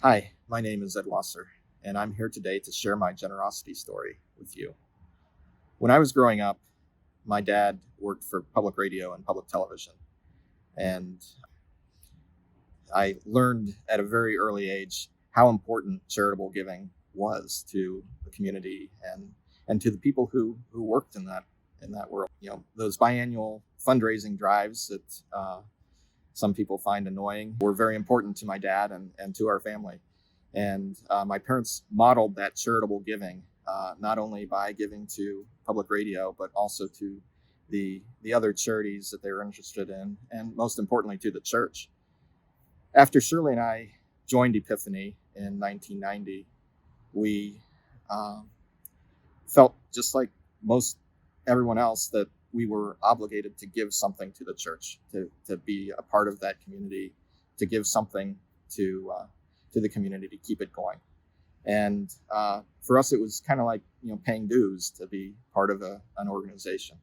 Hi, my name is Ed Wasser, and I'm here today to share my generosity story with you. When I was growing up, my dad worked for public radio and public television, and I learned at a very early age how important charitable giving was to the community and to the people who worked in that world. Those biannual fundraising drives that some people find annoying were very important to my dad and to our family. And my parents modeled that charitable giving, not only by giving to public radio, but also to the other charities that they were interested in, and most importantly to the church. After Shirley and I joined Epiphany in 1990, we felt just like most everyone else that we were obligated to give something to the church, to be a part of that community, to give something to the community to keep it going. And for us, it was kind of like paying dues to be part of an organization.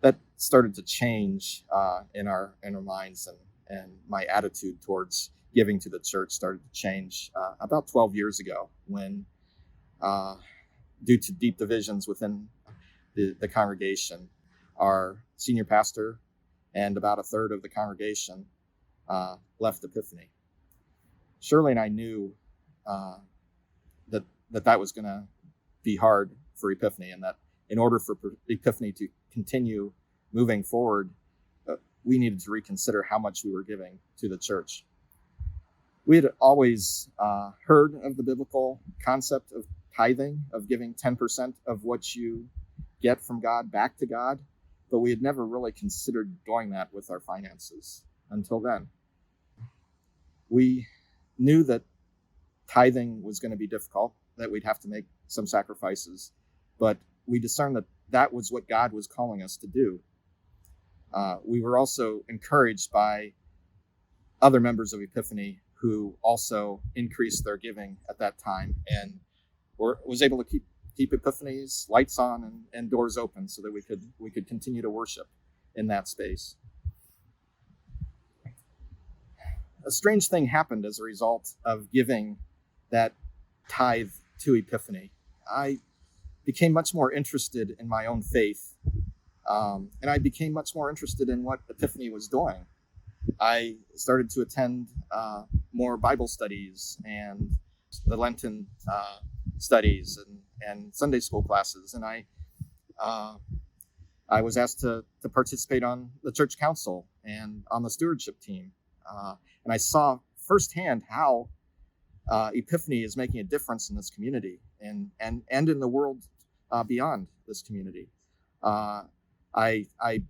That started to change in our minds, and my attitude towards giving to the church started to change about 12 years ago when, due to deep divisions within the congregation, our senior pastor and about a third of the congregation left Epiphany. Shirley and I knew that was going to be hard for Epiphany, and that in order for Epiphany to continue moving forward, we needed to reconsider how much we were giving to the church. We had always heard of the biblical concept of tithing, of giving 10% of what you get from God back to God, but we had never really considered doing that with our finances until then. We knew that tithing was going to be difficult, that we'd have to make some sacrifices, but we discerned that was what God was calling us to do. We were also encouraged by other members of Epiphany who also increased their giving at that time and was able to keep Epiphany's lights on and doors open so that we could continue to worship in that space. A strange thing happened as a result of giving that tithe to Epiphany. I became much more interested in my own faith, and I became much more interested in what Epiphany was doing. I started to attend more Bible studies and the Lenten studies and Sunday school classes, and I was asked to participate on the church council and on the stewardship team. And I saw firsthand how Epiphany is making a difference in this community and in the world beyond this community. I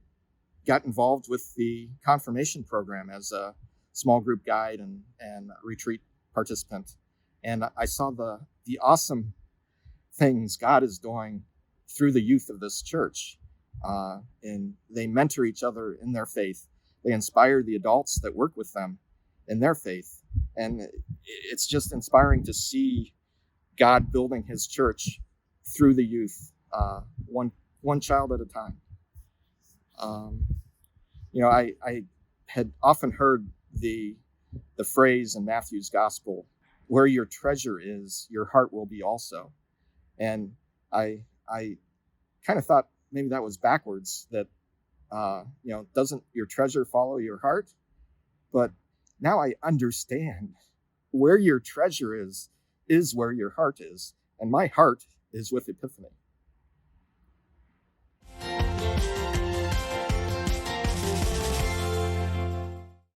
got involved with the confirmation program as a small group guide and retreat participant. And I saw the awesome things God is doing through the youth of this church. And they mentor each other in their faith. They inspire the adults that work with them in their faith. And it's just inspiring to see God building his church through the youth, one child at a time. I had often heard the phrase in Matthew's gospel, "Where your treasure is, your heart will be also." And I kind of thought maybe that was backwards, that doesn't your treasure follow your heart? But now I understand where your treasure is where your heart is. And my heart is with Epiphany.